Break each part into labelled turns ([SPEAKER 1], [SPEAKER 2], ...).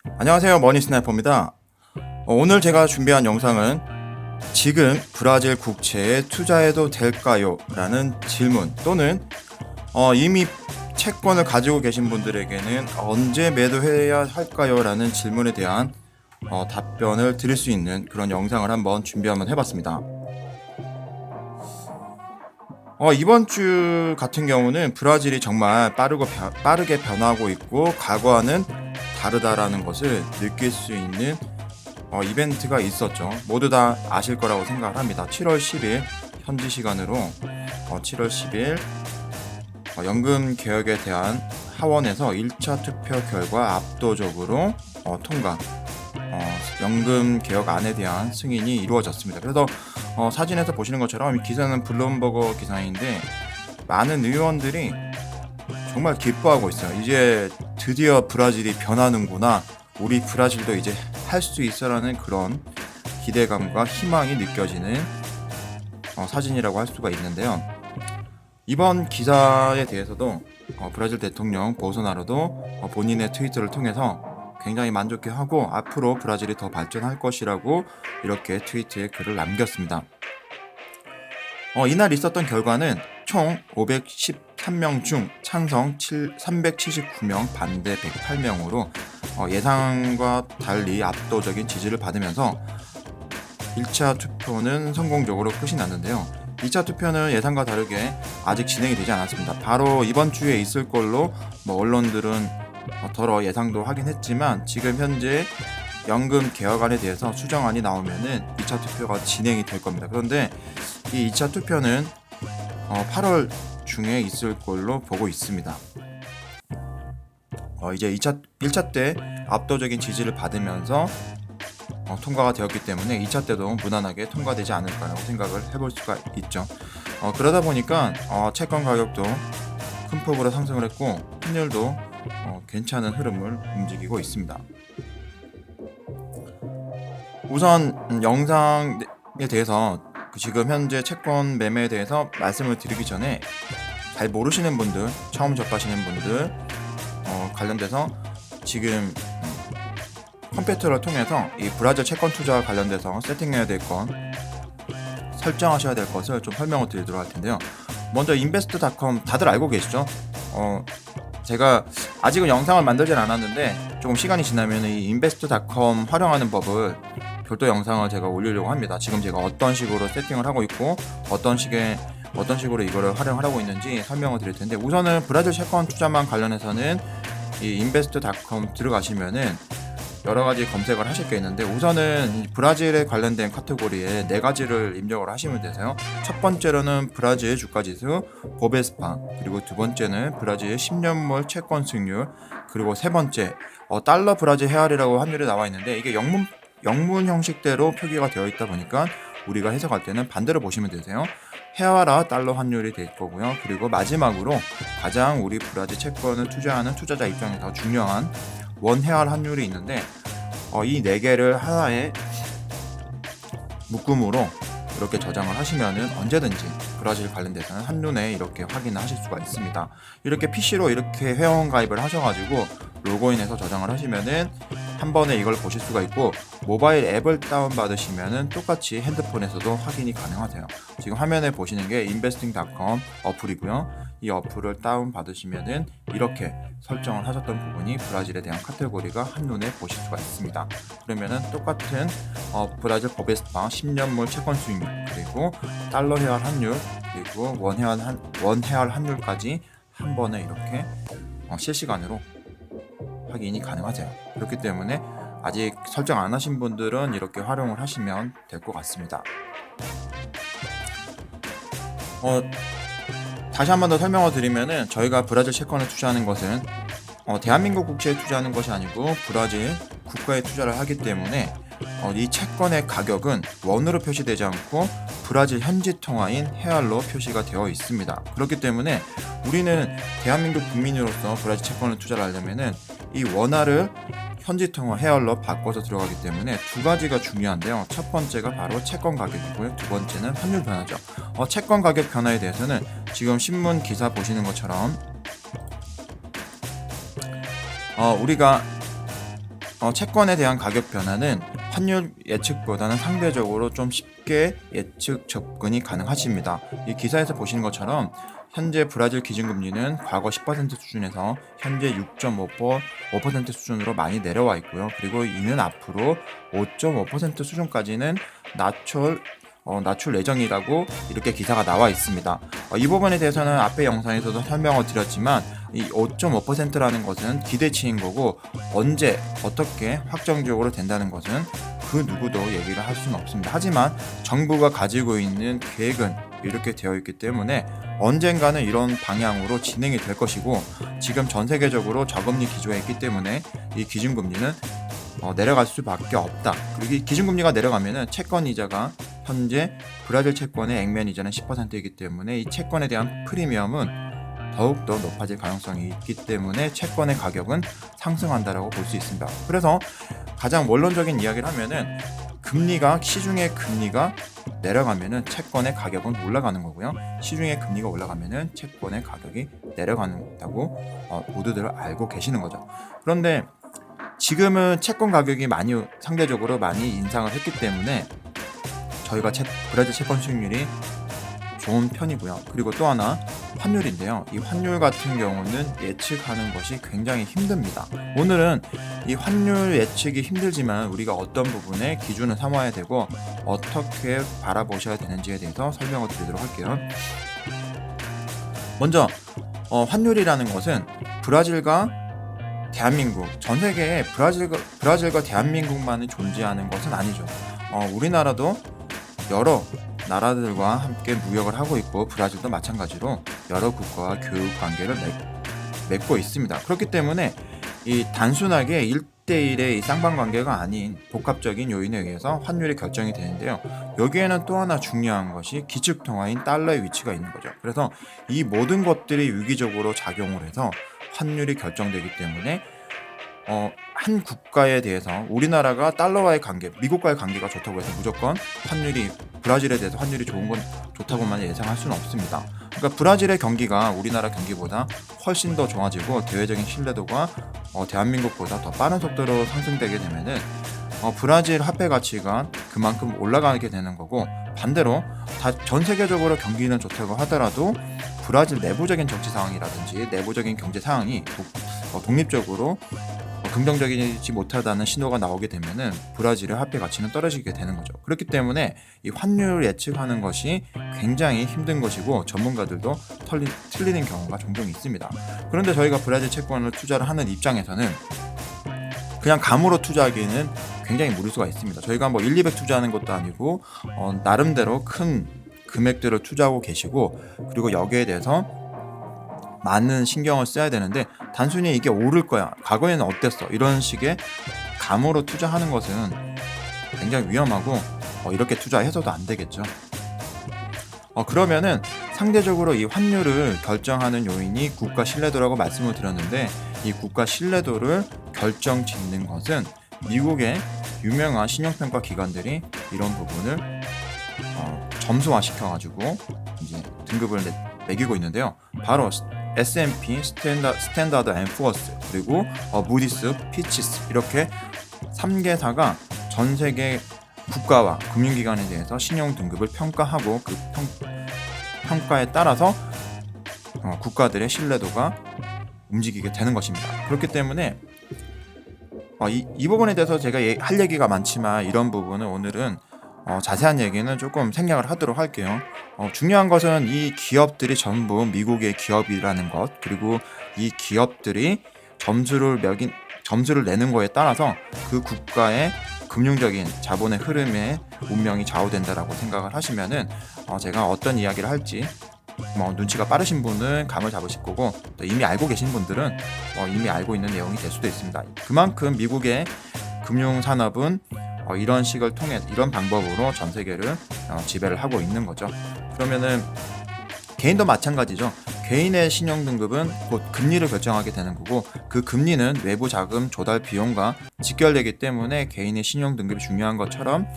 [SPEAKER 1] 안녕하세요, 머니스나이퍼입니다. 오늘 제가 준비한 영상은 지금 브라질 국채에 투자해도 될까요? 라는 질문 또는 이미 채권을 가지고 계신 분들에게는 언제 매도해야 할까요? 라는 질문에 대한 답변을 드릴 수 있는 그런 영상을 한번 해봤습니다. 이번 주 같은 경우는 브라질이 정말 빠르게 변하고 있고 과거와는 다르다라는 것을 느낄 수 있는 이벤트가 있었죠. 모두 다 아실 거라고 생각을 합니다. 7월 10일 현지 시간으로 7월 10일 연금 개혁에 대한 하원에서 1차 투표 결과 압도적으로 통과, 연금 개혁안에 대한 승인이 이루어졌습니다. 그래서 사진에서 보시는 것처럼 이 기사는 블룸버그 기사인데 많은 의원들이 정말 기뻐하고 있어요. 이제 드디어 브라질이 변하는구나. 우리 브라질도 이제 할 수 있어라는 그런 기대감과 희망이 느껴지는 사진이라고 할 수가 있는데요. 이번 기사에 대해서도 브라질 대통령 보소나로도 본인의 트위터를 통해서 굉장히 만족해하고 앞으로 브라질이 더 발전할 것이라고 이렇게 트위터에 글을 남겼습니다. 이날 있었던 결과는 총 513명 중 찬성 379명, 반대 108명으로 예상과 달리 압도적인 지지를 받으면서 1차 투표는 성공적으로 끝이 났는데요. 2차 투표는 예상과 다르게 아직 진행이 되지 않았습니다. 바로 이번 주에 있을 걸로 언론들은 더러 예상도 하긴 했지만 지금 현재 연금 개혁안에 대해서 수정안이 나오면은 2차 투표가 진행이 될 겁니다. 그런데 이 2차 투표는 8월 중에 있을 걸로 보고 있습니다. 이제 1차 때 압도적인 지지를 받으면서 통과가 되었기 때문에 2차 때도 무난하게 통과되지 않을까라고 생각을 해볼 수가 있죠. 그러다 보니까 채권 가격도 큰 폭으로 상승을 했고 환율도 괜찮은 흐름을 움직이고 있습니다. 우선 영상에 대해서 지금 현재 채권 매매에 대해서 말씀을 드리기 전에 잘 모르시는 분들, 처음 접하시는 분들 관련돼서 지금 컴퓨터를 통해서 이 브라질 채권 투자와 관련돼서 세팅해야 될 것, 설정하셔야 될 것을 좀 설명을 드리도록 할 텐데요. 먼저 investo.com 다들 알고 계시죠? 제가 아직은 영상을 만들진 않았는데 조금 시간이 지나면 이 investo.com 활용하는 법을 별도 영상을 제가 올리려고 합니다. 지금 제가 어떤 식으로 세팅을 하고 있고 어떤 식으로 이거를 활용하고 있는지 설명을 드릴 텐데, 우선은 브라질 채권 투자만 관련해서는 이 investo.com 들어가시면은 여러 가지 검색을 하실 게 있는데, 우선은 브라질에 관련된 카테고리에 4가지를 입력을 하시면 되세요. 첫 번째로는 브라질 주가지수 보베스파, 그리고 두 번째는 브라질 10년물 채권 수익률, 그리고 세 번째 달러 브라질 헤알이라고 환율이 나와 있는데 이게 영문 형식대로 표기가 되어 있다 보니까 우리가 해석할 때는 반대로 보시면 되세요. 헤알화 달러 환율이 될 거고요. 그리고 마지막으로 가장 우리 브라질 채권을 투자하는 투자자 입장에서 중요한 원 헤알 환율이 있는데 이 4개를 하나의 묶음으로 이렇게 저장을 하시면은 언제든지 브라질 관련돼서는 한눈에 이렇게 확인을 하실 수가 있습니다. 이렇게 PC로 이렇게 회원 가입을 하셔가지고 로그인해서 저장을 하시면은 한 번에 이걸 보실 수가 있고, 모바일 앱을 다운받으시면은 똑같이 핸드폰에서도 확인이 가능하세요. 지금 화면에 보시는 게 investing.com 어플이고요. 이 어플을 다운받으시면은 이렇게 설정을 하셨던 부분이 브라질에 대한 카테고리가 한눈에 보실 수가 있습니다. 그러면은 똑같은 브라질 보베스파 10년물 채권 수익률, 그리고 달러 헤알 환율, 그리고 원 헤알 환율까지 한 번에 이렇게 실시간으로 확인이 가능하세요. 그렇기 때문에 아직 설정 안 하신 분들은 이렇게 활용을 하시면 될 것 같습니다. 다시 한 번 더 설명을 드리면은 저희가 브라질 채권에 투자하는 것은 대한민국 국채에 투자하는 것이 아니고 브라질 국가에 투자를 하기 때문에 이 채권의 가격은 원으로 표시되지 않고 브라질 현지 통화인 헤알로 표시가 되어 있습니다. 그렇기 때문에 우리는 대한민국 국민으로서 브라질 채권을 투자를 하려면은 이 원화를 현지 통화 헤알로 바꿔서 들어가기 때문에 두 가지가 중요한데요. 첫 번째가 바로 채권 가격이고요. 두 번째는 환율 변화죠. 채권 가격 변화에 대해서는 지금 신문 기사 보시는 것처럼 우리가 채권에 대한 가격 변화는 환율 예측보다는 상대적으로 좀 쉽게 예측 접근이 가능하십니다. 이 기사에서 보시는 것처럼 현재 브라질 기준금리는 과거 10% 수준에서 현재 6.5% 수준으로 많이 내려와 있고요. 그리고 이는 앞으로 5.5% 수준까지는 낮출 예정이라고 이렇게 기사가 나와 있습니다. 이 부분에 대해서는 앞의 영상에서도 설명을 드렸지만 이 5.5%라는 것은 기대치인 거고 언제 어떻게 확정적으로 된다는 것은 그 누구도 얘기를 할 수는 없습니다. 하지만 정부가 가지고 있는 계획은 이렇게 되어 있기 때문에 언젠가는 이런 방향으로 진행이 될 것이고 지금 전 세계적으로 저금리 기조에 있기 때문에 이 기준금리는 내려갈 수밖에 없다. 그리고 이 기준금리가 내려가면은 채권 이자가 현재 브라질 채권의 액면 이자는 10%이기 때문에 이 채권에 대한 프리미엄은 더욱더 높아질 가능성이 있기 때문에 채권의 가격은 상승한다라고 볼 수 있습니다. 그래서 가장 원론적인 이야기를 하면은 시중의 금리가 내려가면은 채권의 가격은 올라가는 거고요. 시중의 금리가 올라가면은 채권의 가격이 내려간다고 모두들 알고 계시는 거죠. 그런데 지금은 채권 가격이 상대적으로 많이 인상을 했기 때문에 저희가 브라질 채권 수익률이 좋은 편이고요. 그리고 또 하나 환율인데요. 이 환율 같은 경우는 예측하는 것이 굉장히 힘듭니다. 오늘은 이 환율 예측이 힘들지만 우리가 어떤 부분에 기준을 삼아야 되고 어떻게 바라보셔야 되는지에 대해서 설명을 드리도록 할게요. 먼저 환율이라는 것은 브라질과 대한민국, 전 세계에 브라질과 대한민국만이 존재하는 것은 아니죠. 우리나라도 여러 나라들과 함께 무역을 하고 있고 브라질도 마찬가지로 여러 국가와 교육 관계를 맺고 있습니다. 그렇기 때문에 이 단순하게 1대1의 이 쌍방관계가 아닌 복합적인 요인에 의해서 환율이 결정이 되는데요. 여기에는 또 하나 중요한 것이 기축통화인 달러의 위치가 있는 거죠. 그래서 이 모든 것들이 유기적으로 작용을 해서 환율이 결정되기 때문에 한 국가에 대해서 우리나라가 달러와의 관계, 미국과의 관계가 좋다고 해서 무조건 브라질에 대해서 환율이 좋은 건 좋다고만 예상할 수는 없습니다. 그러니까 브라질의 경기가 우리나라 경기보다 훨씬 더 좋아지고 대외적인 신뢰도가 대한민국보다 더 빠른 속도로 상승되게 되면은 브라질 화폐 가치가 그만큼 올라가게 되는 거고 반대로 전 세계적으로 경기는 좋다고 하더라도 브라질 내부적인 정치 상황이라든지 내부적인 경제 상황이 독립적으로 긍정적이지 못하다는 신호가 나오게 되면은 브라질의 화폐 가치는 떨어지게 되는 거죠. 그렇기 때문에 이 환율 예측하는 것이 굉장히 힘든 것이고 전문가들도 틀리는 경우가 종종 있습니다. 그런데 저희가 브라질 채권을 투자를 하는 입장에서는 그냥 감으로 투자하기에는 굉장히 무리수가 있습니다. 저희가 1, 200 투자하는 것도 아니고 나름대로 큰 금액들을 투자하고 계시고 그리고 여기에 대해서 많은 신경을 써야 되는데 단순히 이게 오를 거야, 과거에는 어땠어, 이런 식의 감으로 투자하는 것은 굉장히 위험하고 이렇게 투자해서도 안 되겠죠. 그러면은 상대적으로 이 환율을 결정하는 요인이 국가 신뢰도라고 말씀을 드렸는데 이 국가 신뢰도를 결정짓는 것은 미국의 유명한 신용평가 기관들이 이런 부분을 점수화 시켜가지고 이제 등급을 매기고 있는데요. 바로 S&P, 스탠다드 앤 푸어스, 그리고 무디스, 피치스 이렇게 3개사가 전 세계 국가와 금융기관에 대해서 신용 등급을 평가하고 그 평가에 따라서 국가들의 신뢰도가 움직이게 되는 것입니다. 그렇기 때문에 이 부분에 대해서 제가 할 얘기가 많지만 이런 부분은 오늘은 자세한 얘기는 조금 생략을 하도록 할게요. 중요한 것은 이 기업들이 전부 미국의 기업이라는 것, 그리고 이 기업들이 점수를 내는 거에 따라서 그 국가의 금융적인 자본의 흐름에 운명이 좌우된다라고 생각을 하시면은 제가 어떤 이야기를 할지 눈치가 빠르신 분은 감을 잡으실 거고 또 이미 알고 계신 분들은 이미 알고 있는 내용이 될 수도 있습니다. 그만큼 미국의 금융산업은 이런 식을 통해 이런 방법으로 전 세계를 지배를 하고 있는 거죠. 그러면은 개인도 마찬가지죠. 개인의 신용 등급은 곧 금리를 결정하게 되는 거고 그 금리는 외부 자금 조달 비용과 직결되기 때문에 개인의 신용 등급이 중요한 것처럼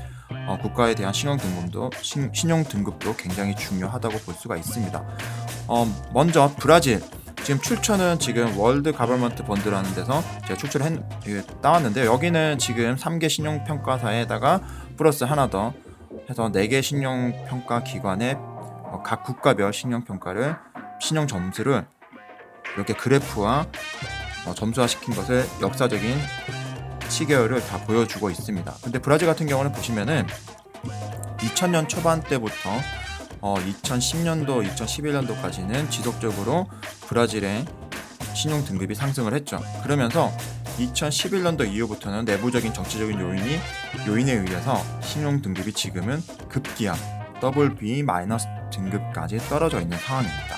[SPEAKER 1] 국가에 대한 신용 등급도 굉장히 중요하다고 볼 수가 있습니다. 먼저 브라질 지금 출처는 지금 월드 가버먼트 번드라는 데서 제가 따왔는데요. 여기는 지금 3개 신용평가사에다가 플러스 하나 더 해서 4개 신용평가 기관의 각 국가별 신용평가를 신용 점수를 이렇게 그래프와 점수화 시킨 것을 역사적인 시계열을 다 보여주고 있습니다. 근데 브라질 같은 경우는 보시면은 2000년 초반 때부터 2010년도, 2011년도까지는 지속적으로 브라질의 신용 등급이 상승을 했죠. 그러면서 2011년도 이후부터는 내부적인 정치적인 요인에 의해서 신용 등급이 지금은 급기야 BB- 등급까지 떨어져 있는 상황입니다.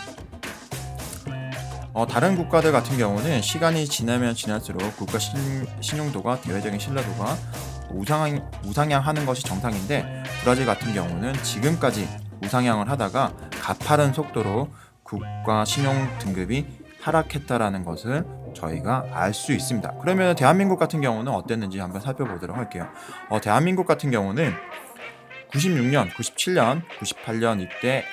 [SPEAKER 1] 다른 국가들 같은 경우는 시간이 지나면 지날수록 국가 신용도가 대외적인 신뢰도가 우상향하는 것이 정상인데, 브라질 같은 경우는 지금까지 우상향을 하다가 가파른 속도로 국가 신용 등급이 하락했다라는 것을 저희가 알 수 있습니다. 그러면 대한민국 같은 경우는 어땠는지 한번 살펴보도록 할게요. 대한민국 같은 경우는 96년, 97년, 98년 이때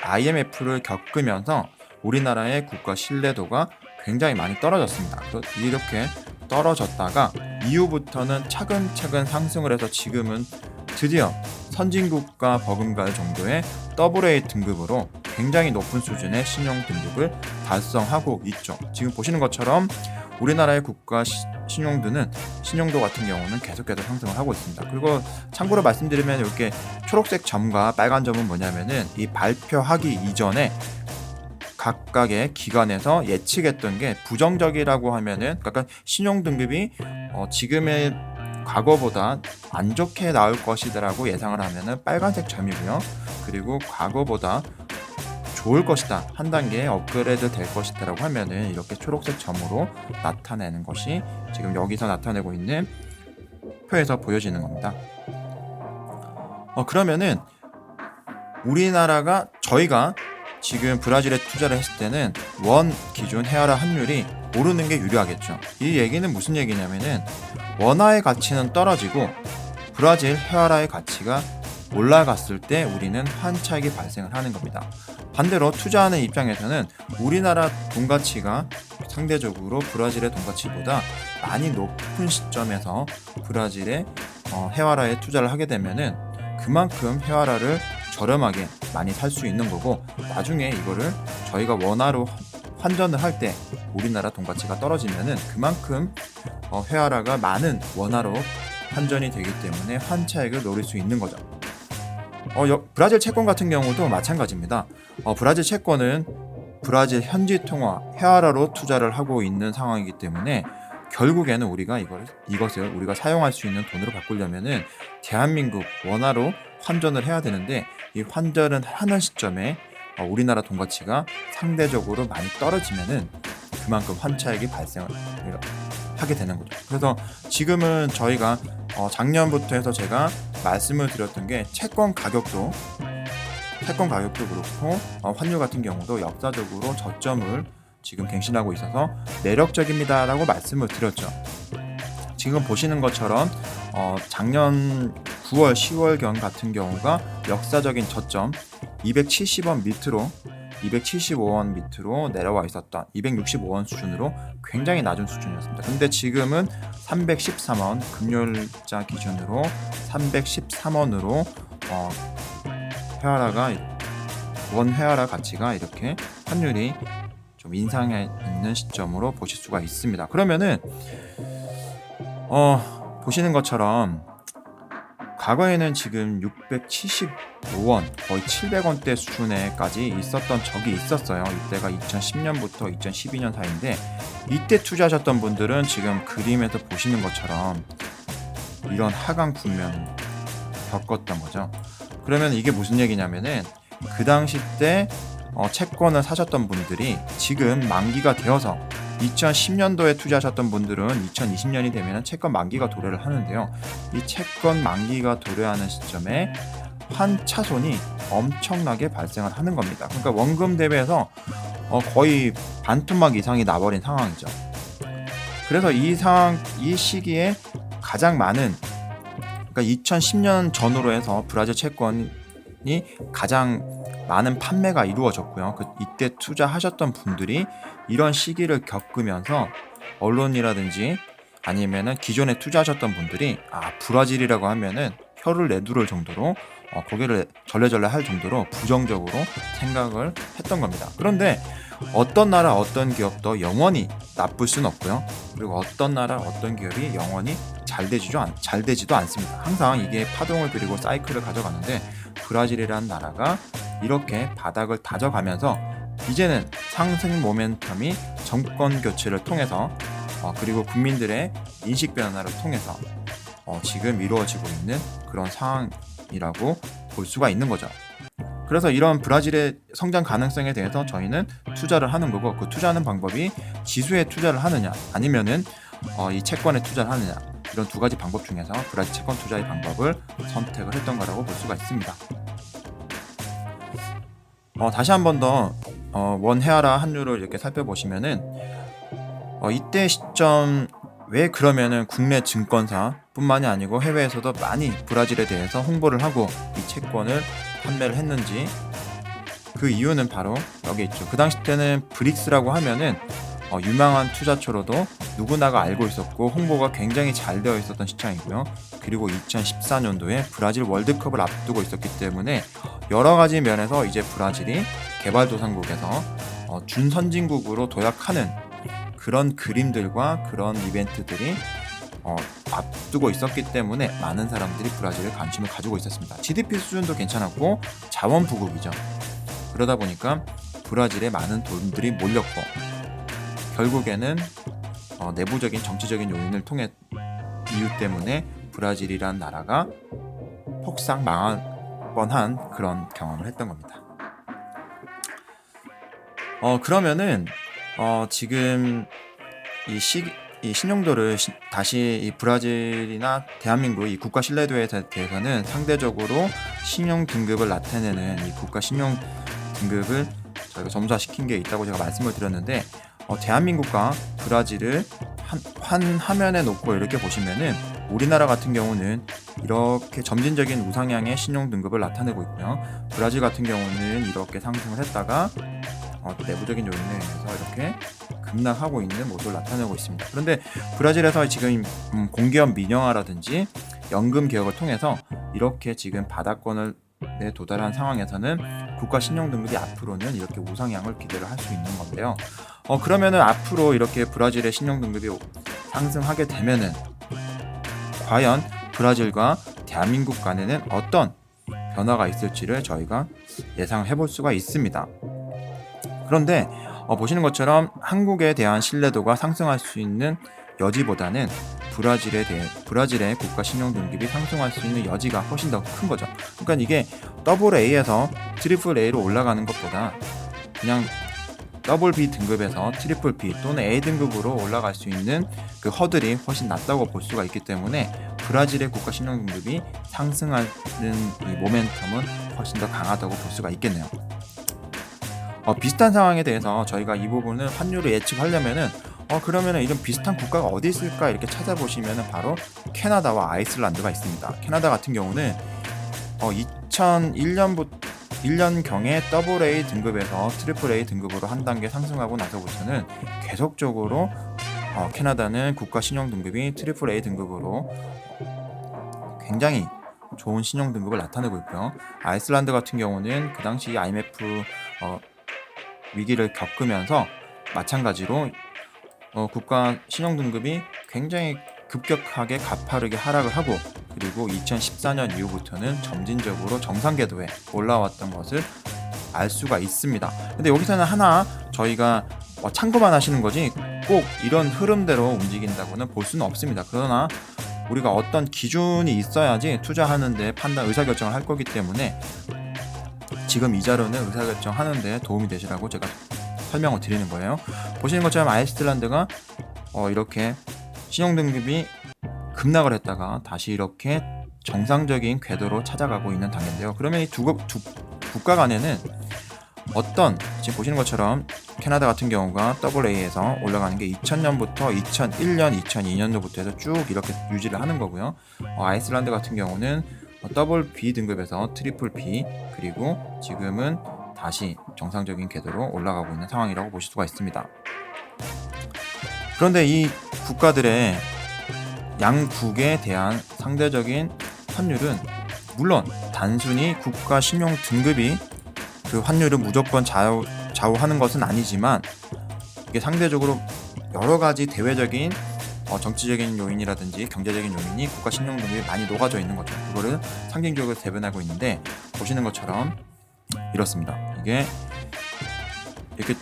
[SPEAKER 1] IMF를 겪으면서 우리나라의 국가 신뢰도가 굉장히 많이 떨어졌습니다. 이렇게 떨어졌다가 이후부터는 차근차근 상승을 해서 지금은 드디어 선진국가 버금갈 정도의 AA 등급으로 굉장히 높은 수준의 신용 등급을 달성하고 있죠. 지금 보시는 것처럼 우리나라의 국가 신용도 같은 경우는 계속해서 상승을 하고 있습니다. 그리고 참고로 말씀드리면 이렇게 초록색 점과 빨간 점은 뭐냐면은 이 발표하기 이전에 각각의 기관에서 예측했던 게 부정적이라고 하면은 약간 신용 등급이 지금의 과거보다 안 좋게 나올 것이다라고 예상을 하면은 빨간색 점이고요. 그리고 과거보다 좋을 것이다, 한 단계 업그레이드 될 것이다라고 하면은 이렇게 초록색 점으로 나타내는 것이 지금 여기서 나타내고 있는 표에서 보여지는 겁니다. 그러면은 저희가 지금 브라질에 투자를 했을 때는 원 기준 헤아라 환율이 오르는 게 유리하겠죠. 이 얘기는 무슨 얘기냐면은 원화의 가치는 떨어지고 브라질 헤아라의 가치가 올라갔을 때 우리는 환차익이 발생을 하는 겁니다. 반대로 투자하는 입장에서는 우리나라 돈 가치가 상대적으로 브라질의 돈 가치보다 많이 높은 시점에서 브라질의 헤아라에 투자를 하게 되면은 그만큼 헤아라를 저렴하게 많이 살 수 있는 거고, 나중에 이거를 저희가 원화로 환전을 할 때 우리나라 돈 가치가 떨어지면은 그만큼 헤아라가 많은 원화로 환전이 되기 때문에 환차익을 노릴 수 있는 거죠. 브라질 채권 같은 경우도 마찬가지입니다. 브라질 채권은 브라질 현지 통화 헤아라로 투자를 하고 있는 상황이기 때문에 결국에는 우리가 이것을 우리가 사용할 수 있는 돈으로 바꾸려면은 대한민국 원화로 환전을 해야 되는데, 이 환전을 하는 시점에 우리나라 돈 가치가 상대적으로 많이 떨어지면은 그만큼 환차익이 발생을 하게 되는 거죠. 그래서 지금은 저희가 작년부터 해서 제가 말씀을 드렸던 게 채권 가격도 그렇고 환율 같은 경우도 역사적으로 저점을 지금 갱신하고 있어서 매력적입니다라고 말씀을 드렸죠. 지금 보시는 것처럼 작년 9월, 10월경 같은 경우가 역사적인 저점 270원 밑으로 275원 밑으로 내려와 있었던 265원 수준으로 굉장히 낮은 수준이었습니다. 근데 지금은 313원, 금요일자 기준으로 313원으로 원 헤아라 가치가 이렇게 환율이 좀 인상해 있는 시점으로 보실 수가 있습니다. 그러면은 보시는 것처럼 과거에는 지금 675원, 거의 700원대 수준에까지 있었던 적이 있었어요. 이때가 2010년부터 2012년 사이인데, 이때 투자하셨던 분들은 지금 그림에서 보시는 것처럼 이런 하강 국면을 겪었던 거죠. 그러면 이게 무슨 얘기냐면은 그 당시 때 채권을 사셨던 분들이 지금 만기가 되어서 2010년도에 투자하셨던 분들은 2020년이 되면 채권 만기가 도래를 하는데요. 이 채권 만기가 도래하는 시점에 환차손이 엄청나게 발생을 하는 겁니다. 그러니까 원금 대비해서 거의 반토막 이상이 나버린 상황이죠. 그래서 이 시기에 가장 많은, 그러니까 2010년 전후로 해서 브라질 채권이 가장 많은 판매가 이루어졌고요. 이때 투자하셨던 분들이 이런 시기를 겪으면서 언론이라든지 아니면은 기존에 투자하셨던 분들이 브라질이라고 하면은 혀를 내두를 정도로 고개를 절레절레 할 정도로 부정적으로 생각을 했던 겁니다. 그런데 어떤 나라 어떤 기업도 영원히 나쁠 수는 없고요. 그리고 어떤 나라 어떤 기업이 영원히 잘 되지도 않습니다. 항상 이게 파동을 그리고 사이클을 가져가는데 브라질이라는 나라가 이렇게 바닥을 다져가면서 이제는 상승 모멘텀이 정권 교체를 통해서 그리고 국민들의 인식 변화를 통해서 지금 이루어지고 있는 그런 상황이라고 볼 수가 있는 거죠. 그래서 이런 브라질의 성장 가능성에 대해서 저희는 투자를 하는 거고, 그 투자하는 방법이 지수에 투자를 하느냐 아니면은 이 채권에 투자를 하느냐, 이런 두 가지 방법 중에서 브라질 채권 투자의 방법을 선택을 했던 거라고 볼 수가 있습니다. 다시 한 번 더 원헤아라 한유를 이렇게 살펴보시면은 이때 시점 왜 그러면은 국내 증권사 뿐만이 아니고 해외에서도 많이 브라질에 대해서 홍보를 하고 이 채권을 판매를 했는지, 그 이유는 바로 여기 있죠. 그 당시 때는 브릭스라고 하면은 유망한 투자처로도 누구나가 알고 있었고 홍보가 굉장히 잘 되어 있었던 시장이고요. 그리고 2014년도에 브라질 월드컵을 앞두고 있었기 때문에 여러 가지 면에서 이제 브라질이 개발도상국에서 준선진국으로 도약하는 그런 그림들과 그런 이벤트들이 앞두고 있었기 때문에 많은 사람들이 브라질에 관심을 가지고 있었습니다. GDP 수준도 괜찮았고 자원 부국이죠. 그러다 보니까 브라질에 많은 돈들이 몰렸고 결국에는 내부적인 정치적인 요인을 통해 이유 때문에 브라질이란 나라가 폭삭 망할 뻔한 그런 경험을 했던 겁니다. 그러면은 지금 이 신용도를 다시 이 브라질이나 대한민국 이 국가 신뢰도에 대해서는 상대적으로 신용 등급을 나타내는 이 국가 신용 등급을 저희가 점수화시킨 게 있다고 제가 말씀을 드렸는데, 대한민국과 브라질을 한 화면에 놓고 이렇게 보시면은 우리나라 같은 경우는 이렇게 점진적인 우상향의 신용 등급을 나타내고 있고요. 브라질 같은 경우는 이렇게 상승을 했다가 내부적인 요인에 의해서 이렇게 급락하고 있는 모습을 나타내고 있습니다. 그런데 브라질에서 지금 공기업 민영화라든지 연금 개혁을 통해서 이렇게 지금 바닥권에 도달한 상황에서는 국가 신용 등급이 앞으로는 이렇게 우상향을 기대를 할 수 있는 건데요. 그러면은 앞으로 이렇게 브라질의 신용 등급이 상승하게 되면은 과연 브라질과 대한민국 간에는 어떤 변화가 있을지를 저희가 예상해 볼 수가 있습니다. 그런데 보시는 것처럼 한국에 대한 신뢰도가 상승할 수 있는 여지보다는 브라질의 국가 신용 등급이 상승할 수 있는 여지가 훨씬 더 큰 거죠. 그러니까 이게 AA에서 AAA로 올라가는 것보다 그냥 B 등급에서 B 또는 A 등급으로 올라갈 수 있는 그 허들이 훨씬 낮다고 볼 수가 있기 때문에 브라질의 국가 신용 등급이 상승하는 이 모멘텀은 훨씬 더 강하다고 볼 수가 있겠네요. 비슷한 상황에 대해서 저희가 이 부분을 환율을 예측하려면은 그러면은 이런 비슷한 국가가 어디 있을까 이렇게 찾아보시면은 바로 캐나다와 아이슬란드가 있습니다. 캐나다 같은 경우는 1년경에 AA 등급에서 AAA 등급으로 한 단계 상승하고 나서부터는 계속적으로 캐나다는 국가 신용 등급이 AAA 등급으로 굉장히 좋은 신용 등급을 나타내고 있고요. 아이슬란드 같은 경우는 그 당시 IMF 위기를 겪으면서 마찬가지로 국가 신용 등급이 굉장히 급격하게 가파르게 하락을 하고, 그리고 2014년 이후부터는 점진적으로 정상 궤도에 올라왔던 것을 알 수가 있습니다. 근데 여기서는 하나 저희가 참고만 하시는 거지 꼭 이런 흐름대로 움직인다고는 볼 수는 없습니다. 그러나 우리가 어떤 기준이 있어야지 투자하는데 의사결정을 할 거기 때문에 지금 이 자료는 의사결정하는 데 도움이 되시라고 제가 설명을 드리는 거예요. 보시는 것처럼 아이슬란드가 이렇게 신용등급이 급락을 했다가 다시 이렇게 정상적인 궤도로 찾아가고 있는 단계인데요. 그러면 이 두 국가 간에는 지금 보시는 것처럼 캐나다 같은 경우가 AA에서 올라가는 게 2000년부터 2001년, 2002년도부터 해서 쭉 이렇게 유지를 하는 거고요. 아이슬란드 같은 경우는 B 등급에서 B, 그리고 지금은 다시 정상적인 궤도로 올라가고 있는 상황이라고 보실 수가 있습니다. 그런데 이 국가들의 양국에 대한 상대적인 환율은 물론 단순히 국가 신용 등급이 그 환율을 무조건 좌우하는 것은 아니지만, 이게 상대적으로 여러 가지 대외적인 정치적인 요인이라든지 경제적인 요인이 국가 신용 등급에 많이 녹아져 있는 거죠. 그거를 상징적으로 대변하고 있는데, 보시는 것처럼 이렇습니다. 이게 이렇게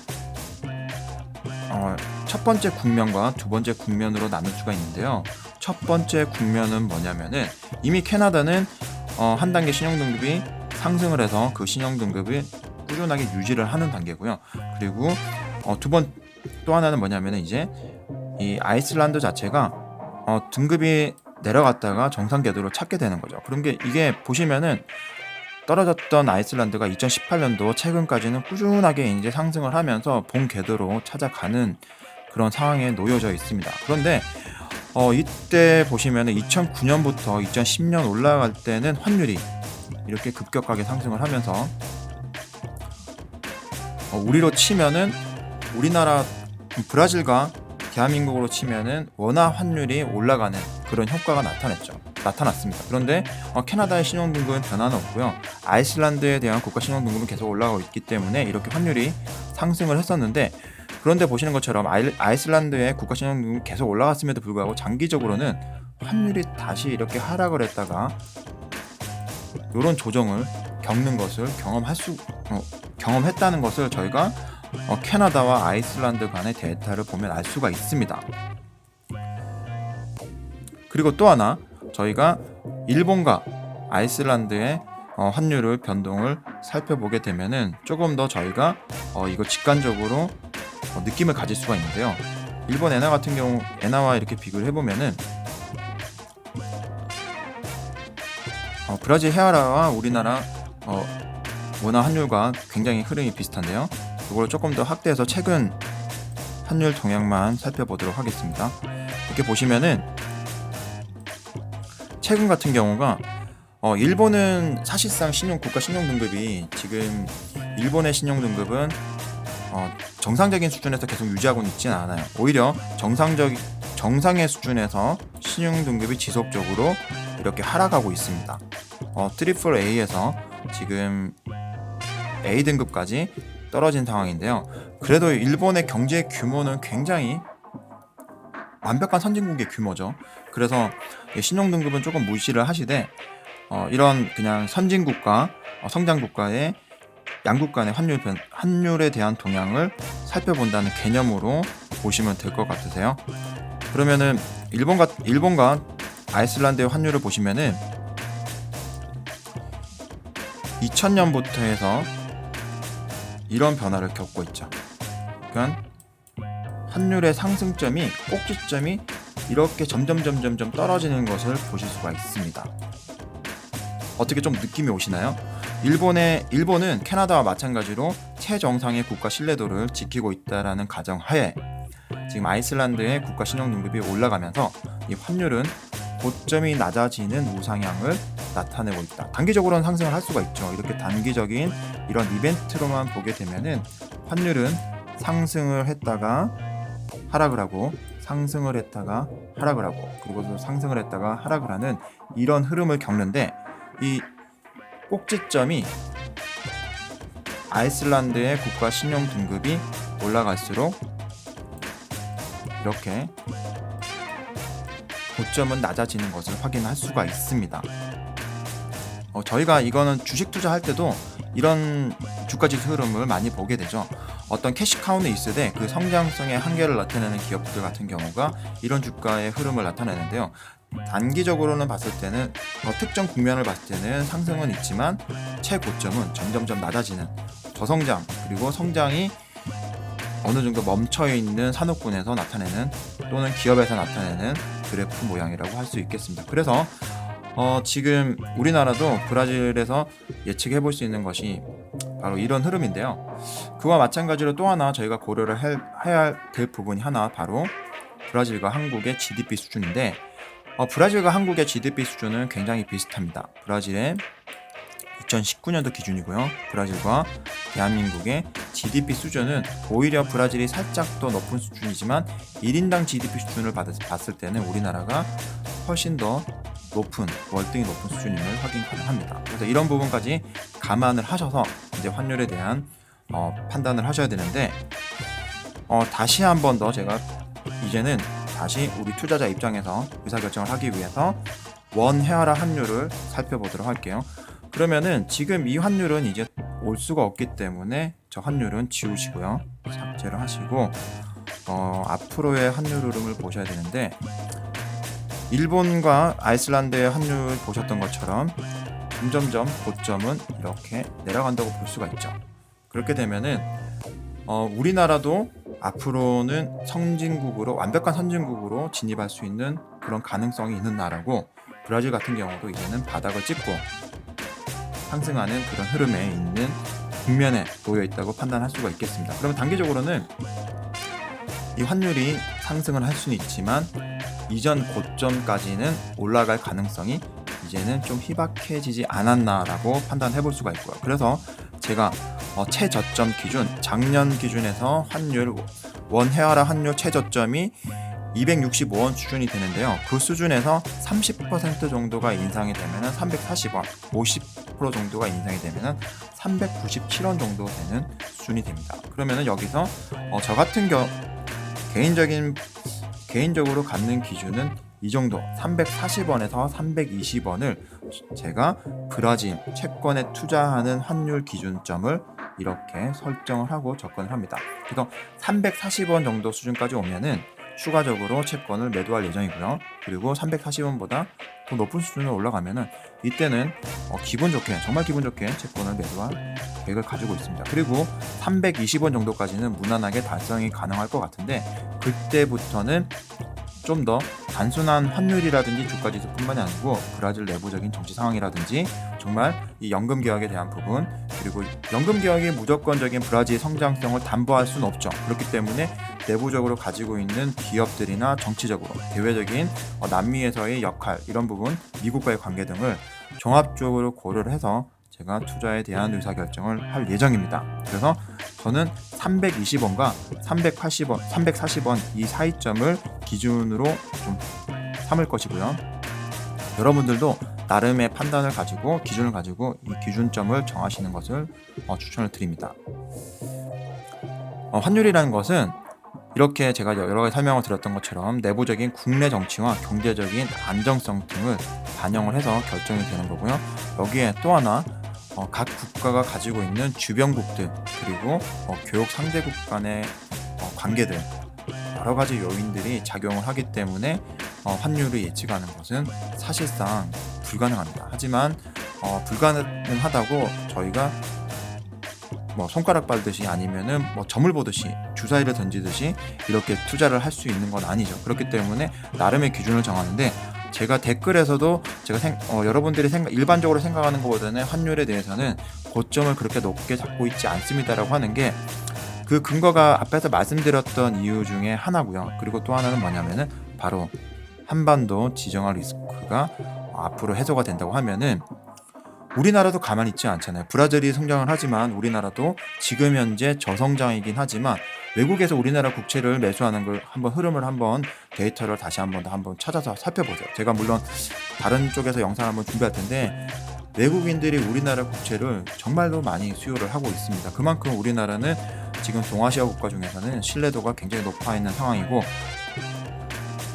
[SPEAKER 1] 첫 번째 국면과 두 번째 국면으로 나눌 수가 있는데요. 첫 번째 국면은 뭐냐면은, 이미 캐나다는 한 단계 신용 등급이 상승을 해서 그 신용 등급을 꾸준하게 유지를 하는 단계고요. 그리고 또 하나는 뭐냐면은, 이제 이 아이슬란드 자체가 등급이 내려갔다가 정상 궤도로 찾게 되는 거죠. 그런 게, 이게 보시면은 떨어졌던 아이슬란드가 2018년도 최근까지는 꾸준하게 이제 상승을 하면서 본 궤도로 찾아가는 그런 상황에 놓여져 있습니다. 그런데 이때 보시면은 2009년부터 2010년 올라갈 때는 환율이 이렇게 급격하게 상승을 하면서 우리로 치면은, 우리나라 브라질과 대한민국으로 치면은 원화 환율이 올라가는 그런 효과가 나타났습니다. 그런데 캐나다의 신용등급은 변화는 없고요. 아이슬란드에 대한 국가 신용등급은 계속 올라가고 있기 때문에 이렇게 환율이 상승을 했었는데, 그런데 보시는 것처럼 아이슬란드의 국가 신용등급은 계속 올라갔음에도 불구하고 장기적으로는 환율이 다시 이렇게 하락을 했다가 이런 조정을 겪는 것을 경험했다는 것을 저희가 캐나다와 아이슬란드 간의 데이터를 보면 알 수가 있습니다. 그리고 또 하나, 저희가 일본과 아이슬란드의 환율을 변동을 살펴보게 되면은 조금 더 저희가 이거 직관적으로 느낌을 가질 수가 있는데요. 일본 엔화 같은 경우, 엔화와 이렇게 비교를 해보면은 브라질 헤아라와 우리나라 원화 환율과 굉장히 흐름이 비슷한데요. 이걸 조금 더 확대해서 최근 환율 동향만 살펴보도록 하겠습니다. 이렇게 보시면은 최근 같은 경우가 일본은 사실상 국가 신용 등급이 지금, 일본의 신용 등급은 정상적인 수준에서 계속 유지하고는 있지는 않아요. 오히려 정상의 수준에서 신용 등급이 지속적으로 이렇게 하락하고 있습니다. 트리플 A에서 지금 A 등급까지 떨어진 상황인데요. 그래도 일본의 경제 규모는 굉장히 완벽한 선진국의 규모죠. 그래서 신용 등급은 조금 무시를 하시되 이런 그냥 선진국과 성장국가의 양국 간의 환율에 대한 동향을 살펴본다는 개념으로 보시면 될 것 같으세요. 그러면은 일본과 아이슬란드의 환율을 보시면은 2000년부터 해서 이런 변화를 겪고 있죠. 그러니까 환율의 상승점이, 꼭지점이 이렇게 점점 떨어지는 것을 보실 수가 있습니다. 어떻게 좀 느낌이 오시나요? 일본은 캐나다와 마찬가지로 최정상의 국가 신뢰도를 지키고 있다라는 가정하에 지금 아이슬란드의 국가 신용 등급이 올라가면서 이 환율은 고점이 낮아지는 우상향을 나타내고 있다. 단기적으로는 상승을 할 수가 있죠. 이렇게 단기적인 이런 이벤트로만 보게 되면은 환율은 상승을 했다가 하락을 하고, 상승을 했다가 하락을 하고, 그리고 또 상승을 했다가 하락을 하는 이런 흐름을 겪는데, 이 꼭지점이 아이슬란드의 국가 신용 등급이 올라갈수록 이렇게 고점은 낮아지는 것을 확인할 수가 있습니다. 저희가 이거는 주식 투자할 때도 이런 주가지수 흐름을 많이 보게 되죠. 어떤 캐시카우는 있을 때 그 성장성의 한계를 나타내는 기업들 같은 경우가 이런 주가의 흐름을 나타내는데요. 단기적으로는 봤을 때는 특정 국면을 봤을 때는 상승은 있지만 최고점은 점점점 낮아지는 저성장, 그리고 성장이 어느 정도 멈춰있는 산업군에서 나타내는, 또는 기업에서 나타내는 그래프 모양이라고 할 수 있겠습니다. 그래서 지금 우리나라도 브라질에서 예측해 볼 수 있는 것이 바로 이런 흐름인데요. 그와 마찬가지로 또 하나 저희가 고려를 해야 될 부분이 하나, 바로 브라질과 한국의 GDP 수준인데, 브라질과 한국의 GDP 수준은 굉장히 비슷합니다. 브라질의 2019년도 기준이고요. 브라질과 대한민국의 GDP 수준은 오히려 브라질이 살짝 더 높은 수준이지만 1인당 GDP 수준을 봤을 때는 우리나라가 훨씬 더 높은, 월등히 높은 수준임을 확인 가능합니다. 그래서 이런 부분까지 감안을 하셔서 이제 환율에 대한 판단을 하셔야 되는데, 다시 한 번 더 제가 이제는 다시 우리 투자자 입장에서 의사결정을 하기 위해서 원 헤아라 환율을 살펴보도록 할게요. 그러면은 지금 이 환율은 이제 올 수가 없기 때문에 저 환율은 지우시고요, 삭제를 하시고 앞으로의 환율 흐름을 보셔야 되는데, 일본과 아이슬란드의 환율 보셨던 것처럼 점점점 고점은 이렇게 내려간다고 볼 수가 있죠. 그렇게 되면은 우리나라도 앞으로는 선진국으로, 완벽한 선진국으로 진입할 수 있는 그런 가능성이 있는 나라고, 브라질 같은 경우도 이제는 바닥을 찍고 상승하는 그런 흐름에 있는 국면에 놓여 있다고 판단할 수가 있겠습니다. 그러면 단기적으로는 이 환율이 상승을 할 수는 있지만 이전 고점까지는 올라갈 가능성이 이제는 좀 희박해지지 않았나라고 판단해 볼 수가 있고요. 그래서 제가 최저점 기준, 작년 기준에서 환율, 원 헤아라 환율 최저점이 265원 수준이 되는데요. 그 수준에서 30% 정도가 인상이 되면 340원, 50% 정도가 인상이 되면 397원 정도 되는 수준이 됩니다. 그러면 여기서 저 같은 개인적으로 갖는 기준은 이 정도, 340원에서 320원을 제가 브라질 채권에 투자하는 환율 기준점을 이렇게 설정을 하고 접근을 합니다. 그래서 340원 정도 수준까지 오면은 추가적으로 채권을 매도할 예정이고요. 그리고 340원보다 더 높은 수준으로 올라가면은 이때는 기분 좋게, 정말 기분 좋게 채권을 매도할 계획을 가지고 있습니다. 그리고 320원 정도까지는 무난하게 달성이 가능할 것 같은데, 그때부터는 좀 더 단순한 환율이라든지 주가지수뿐만이 아니고 브라질 내부적인 정치 상황이라든지 정말 이 연금 개혁에 대한 부분, 그리고 연금 개혁이 무조건적인 브라질 성장성을 담보할 수는 없죠. 그렇기 때문에 내부적으로 가지고 있는 기업들이나 정치적으로 대외적인 남미에서의 역할, 이런 부분, 미국과의 관계 등을 종합적으로 고려를 해서 제가 투자에 대한 의사결정을 할 예정입니다. 그래서 저는 320원과 380원, 340원 이 사이점을 기준으로 좀 삼을 것이고요. 여러분들도 나름의 판단을 가지고, 기준을 가지고 이 기준점을 정하시는 것을 추천을 드립니다. 환율이라는 것은 이렇게 제가 여러 가지 설명을 드렸던 것처럼 내부적인 국내 정치와 경제적인 안정성 등을 반영을 해서 결정이 되는 거고요. 여기에 또 하나 각 국가가 가지고 있는 주변국들, 그리고 교역 상대국 간의 관계들, 여러 가지 요인들이 작용을 하기 때문에 환율을 예측하는 것은 사실상 불가능합니다. 하지만 불가능하다고 저희가 손가락 빨듯이 아니면은 점을 보듯이 주사위를 던지듯이 이렇게 투자를 할 수 있는 건 아니죠. 그렇기 때문에 나름의 기준을 정하는데, 제가 댓글에서도 여러분들이 일반적으로 생각하는 것보다는 환율에 대해서는 고점을 그렇게 높게 잡고 있지 않습니다라고 하는 게, 그 근거가 앞에서 말씀드렸던 이유 중에 하나고요. 그리고 또 하나는 뭐냐면은 바로 한반도 지정학 리스크가 앞으로 해소가 된다고 하면은 우리나라도 가만히 있지 않잖아요. 브라질이 성장을 하지만 우리나라도 지금 현재 저성장이긴 하지만 외국에서 우리나라 국채를 매수하는 걸 흐름을 데이터를 다시 한번 찾아서 살펴보세요. 제가 물론 다른 쪽에서 영상을 한번 준비할 텐데, 외국인들이 우리나라 국채를 정말로 많이 수요를 하고 있습니다. 그만큼 우리나라는 지금 동아시아 국가 중에서는 신뢰도가 굉장히 높아 있는 상황이고,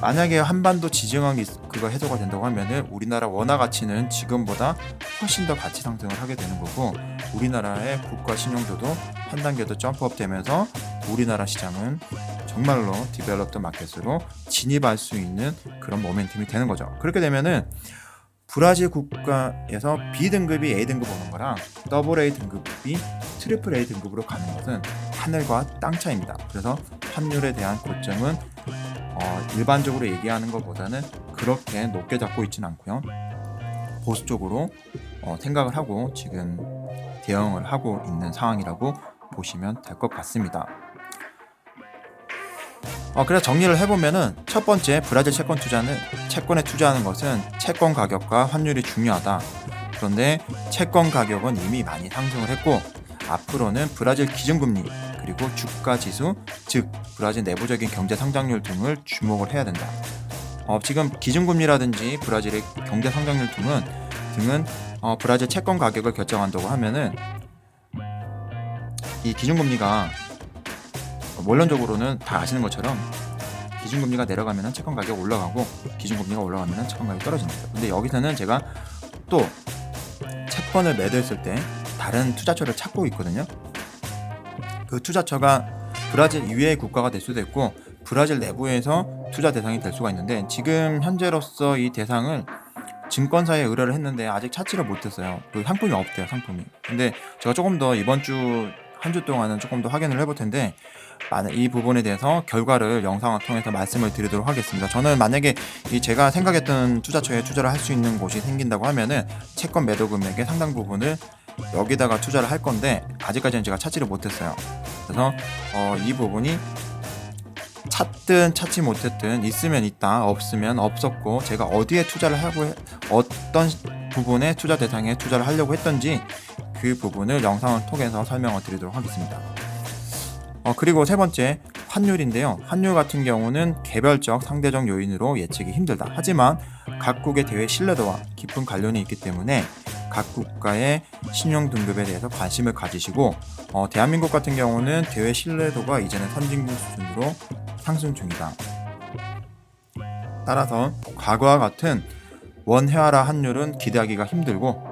[SPEAKER 1] 만약에 한반도 지정학 리스크가 해소가 된다고 하면은 우리나라 원화 가치는 지금보다 훨씬 더 가치 상승을 하게 되는 거고, 우리나라의 국가 신용도도 한 단계 더 점프업 되면서 우리나라 시장은 정말로 디벨롭드 마켓으로 진입할 수 있는 그런 모멘텀이 되는 거죠. 그렇게 되면은 브라질 국가에서 B등급이 A등급 오는 거랑 AA 등급이 AAA 등급으로 가는 것은 하늘과 땅 차이입니다. 그래서 환율에 대한 고점은 일반적으로 얘기하는 것보다는 그렇게 높게 잡고 있지는 않고요. 보수적으로 생각을 하고 지금 대응을 하고 있는 상황이라고 보시면 될 것 같습니다. 그래서 정리를 해보면은, 첫 번째, 브라질 채권에 투자하는 것은 채권 가격과 환율이 중요하다. 그런데 채권 가격은 이미 많이 상승을 했고 앞으로는 브라질 기준금리 그리고 주가 지수, 즉 브라질 내부적인 경제 성장률 등을 주목을 해야 된다. 지금 기준금리라든지 브라질의 경제 성장률 등은 브라질 채권 가격을 결정한다고 하면은 이 기준금리가 원론적으로는 다 아시는 것처럼 기준금리가 내려가면 채권 가격이 올라가고 기준금리가 올라가면 채권 가격이 떨어집니다. 근데 여기서는 제가 또 채권을 매도했을 때 다른 투자처를 찾고 있거든요. 그 투자처가 브라질 이외의 국가가 될 수도 있고 브라질 내부에서 투자 대상이 될 수가 있는데 지금 현재로서 이 대상을 증권사에 의뢰를 했는데 아직 찾지를 못했어요. 그 상품이 없대요, 상품이. 근데 제가 조금 더 이번 주 한 주 동안은 조금 더 확인을 해볼 텐데 이 부분에 대해서 결과를 영상을 통해서 말씀을 드리도록 하겠습니다. 저는 만약에 제가 생각했던 투자처에 투자를 할 수 있는 곳이 생긴다고 하면은 채권 매도 금액의 상당 부분을 여기다가 투자를 할 건데 아직까지는 제가 찾지를 못했어요. 그래서 이 부분이 찾든 찾지 못했든 있으면 있다, 없으면 없었고 제가 어디에 투자를 하고 어떤 부분에 투자 대상에 투자를 하려고 했던지 그 부분을 영상을 통해서 설명을 드리도록 하겠습니다. 그리고 세 번째 환율인데요. 환율 같은 경우는 개별적 상대적 요인으로 예측이 힘들다. 하지만 각국의 대외 신뢰도와 깊은 관련이 있기 때문에 각 국가의 신용 등급에 대해서 관심을 가지시고 대한민국 같은 경우는 대외 신뢰도가 이제는 선진국 수준으로 상승 중이다. 따라서 과거와 같은 원회화라 환율은 기대하기가 힘들고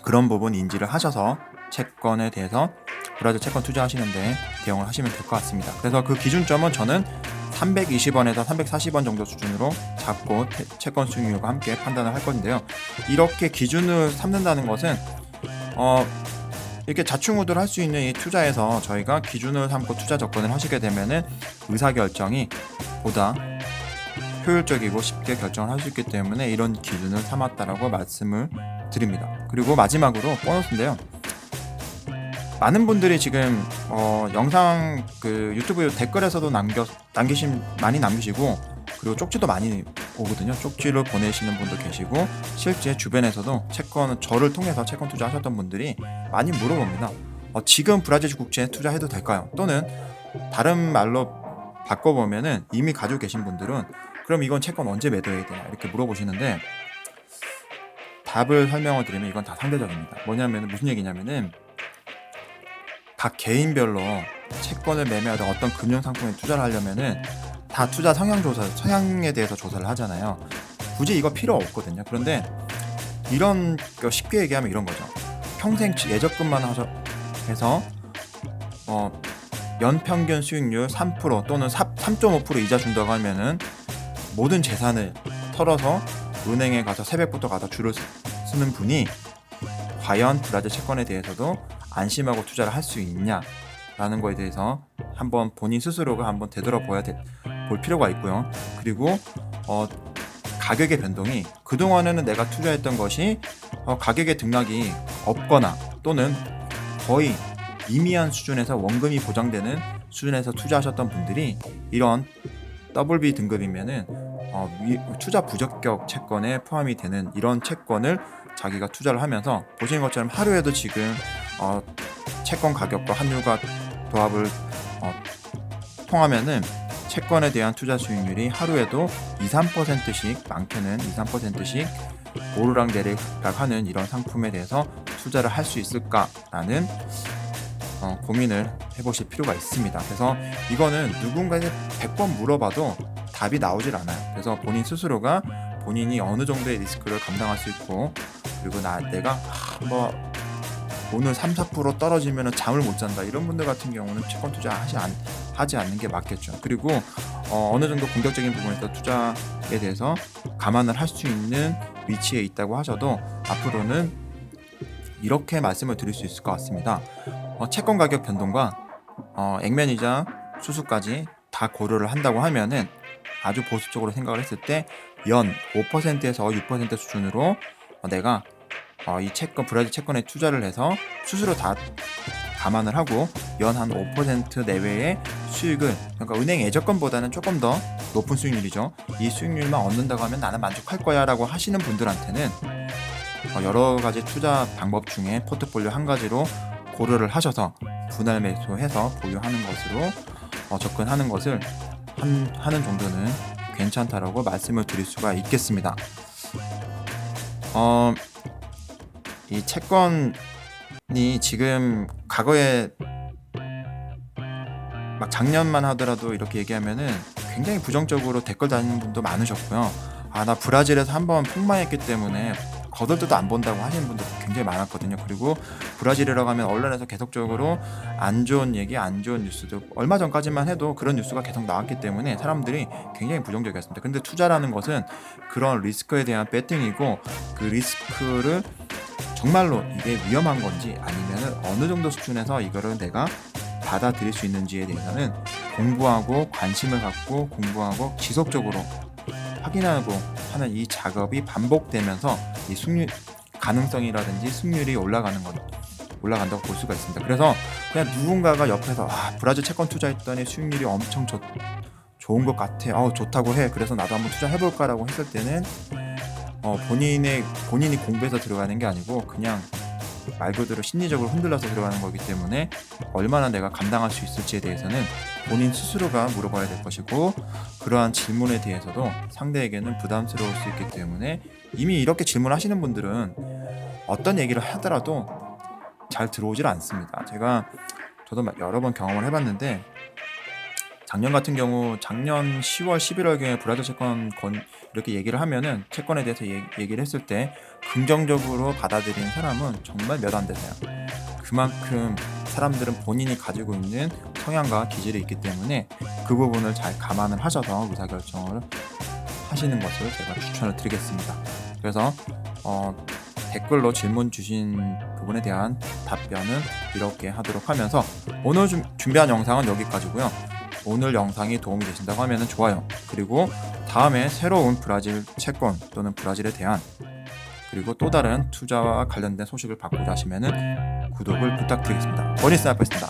[SPEAKER 1] 그런 부분 인지를 하셔서 채권에 대해서 브라질 채권 투자하시는데 대응을 하시면 될 것 같습니다. 그래서 그 기준점은 저는 320원에서 340원 정도 수준으로 잡고 채권 수익률과 함께 판단을 할 건데요. 이렇게 기준을 삼는다는 것은 이렇게 좌충우돌 할 수 있는 이 투자에서 저희가 기준을 삼고 투자 접근을 하시게 되면은 의사결정이 보다 효율적이고 쉽게 결정을 할 수 있기 때문에 이런 기준을 삼았다라고 말씀을 드립니다. 그리고 마지막으로 보너스인데요. 많은 분들이 지금 영상 유튜브 댓글에서도 많이 남기시고 그리고 쪽지도 많이 오거든요. 쪽지를 보내시는 분도 계시고 실제 주변에서도 저를 통해서 채권 투자하셨던 분들이 많이 물어봅니다. 지금 브라질 국채에 투자해도 될까요? 또는 다른 말로 바꿔보면은 이미 가지고 계신 분들은 그럼 이건 채권 언제 매도해야 되냐 이렇게 물어보시는데 답을 설명을 드리면 이건 다 상대적입니다. 뭐냐면 무슨 얘기냐면은 각 개인별로 채권을 매매하든 어떤 금융상품에 투자를 하려면은 다 투자 성향에 대해서 조사를 하잖아요. 굳이 이거 필요 없거든요. 그런데 쉽게 얘기하면 이런 거죠. 평생 예적금만 해서 연평균 수익률 3% 또는 3.5% 이자 준다고 하면은 모든 재산을 털어서 은행에 가서 새벽부터 가서 줄을 쓰는 분이 과연 브라질 채권에 대해서도 안심하고 투자를 할 수 있냐라는 거에 대해서 한번 본인 스스로가 한번 되돌아볼 필요가 있고요. 그리고 가격의 변동이 그동안에는 내가 투자했던 것이 가격의 등락이 없거나 또는 거의 미미한 수준에서 원금이 보장되는 수준에서 투자하셨던 분들이 이런 WB 등급이면은 투자 부적격 채권에 포함이 되는 이런 채권을 자기가 투자를 하면서 보시는 것처럼 하루에도 지금 채권 가격과 환율과 도합을 통하면은 채권에 대한 투자 수익률이 하루에도 2-3%씩 많게는 2-3%씩 오르락내리락하는 이런 상품에 대해서 투자를 할 수 있을까라는 고민을 해보실 필요가 있습니다. 그래서 이거는 누군가에게 100번 물어봐도 답이 나오질 않아요. 그래서 본인 스스로가 본인이 어느 정도의 리스크를 감당할 수 있고 그리고 내가 오늘 3-4% 떨어지면 잠을 못 잔다 이런 분들 같은 경우는 채권 투자하지 않는 게 맞겠죠. 그리고 어느 정도 공격적인 부분에서 투자에 대해서 감안을 할 수 있는 위치에 있다고 하셔도 앞으로는 이렇게 말씀을 드릴 수 있을 것 같습니다. 채권 가격 변동과 액면이자 수수까지 다 고려를 한다고 하면은 아주 보수적으로 생각을 했을 때 연 5%에서 6% 수준으로 내가 이 브라질 채권에 투자를 해서 수수료 다 감안을 하고 연 한 5% 내외의 수익을, 그러니까 은행 예적금보다는 조금 더 높은 수익률이죠. 이 수익률만 얻는다고 하면 나는 만족할 거야 라고 하시는 분들한테는 여러 가지 투자 방법 중에 포트폴리오 한 가지로 고려를 하셔서 분할 매수해서 보유하는 것으로 접근하는 것을 하는 정도는 괜찮다라고 말씀을 드릴 수가 있겠습니다. 이 채권이 지금 과거에 막 작년만 하더라도 이렇게 얘기하면은 굉장히 부정적으로 댓글 다니는 분도 많으셨고요. 나 브라질에서 한번 폭망했기 때문에 거들떠도 안 본다고 하시는 분도 굉장히 많았거든요. 그리고 브라질이라고 하면 언론에서 계속적으로 안 좋은 얘기, 안 좋은 뉴스도 얼마 전까지만 해도 그런 뉴스가 계속 나왔기 때문에 사람들이 굉장히 부정적이었습니다. 근데 투자라는 것은 그런 리스크에 대한 배팅이고, 그 리스크를 정말로 이게 위험한 건지 아니면 어느 정도 수준에서 이거를 내가 받아들일 수 있는지에 대해서는 공부하고 관심을 갖고 공부하고 지속적으로 확인하고 하는 이 작업이 반복되면서 이 승률 가능성이라든지 승률이 올라간다고 볼 수가 있습니다. 그래서 그냥 누군가가 옆에서 브라질 채권 투자했더니 수익률이 엄청 좋은 것 같아, 좋다고 해, 그래서 나도 한번 투자해볼까라고 했을 때는 본인이 공부해서 들어가는 게 아니고 그냥 말 그대로 심리적으로 흔들려서 들어가는 거기 때문에 얼마나 내가 감당할 수 있을지에 대해서는 본인 스스로가 물어봐야 될 것이고, 그러한 질문에 대해서도 상대에게는 부담스러울 수 있기 때문에 이미 이렇게 질문하시는 분들은 어떤 얘기를 하더라도 잘 들어오질 않습니다. 저도 여러 번 경험을 해봤는데, 작년 같은 경우 작년 10월 11월경에 브라질 채권 이렇게 얘기를 하면은 채권에 대해서 얘기를 했을 때 긍정적으로 받아들이는 사람은 정말 몇 안 되세요. 그만큼 사람들은 본인이 가지고 있는 성향과 기질이 있기 때문에 그 부분을 잘 감안을 하셔서 의사결정을 하시는 것을 제가 추천을 드리겠습니다. 그래서 댓글로 질문 주신 부분에 대한 답변은 이렇게 하도록 하면서 오늘 준비한 영상은 여기까지고요. 오늘 영상이 도움이 되신다고 하면 좋아요, 그리고 다음에 새로운 브라질 채권 또는 브라질에 대한 그리고 또 다른 투자와 관련된 소식을 받고자 하시면 구독을 부탁드리겠습니다. 버니스 알파였습니다.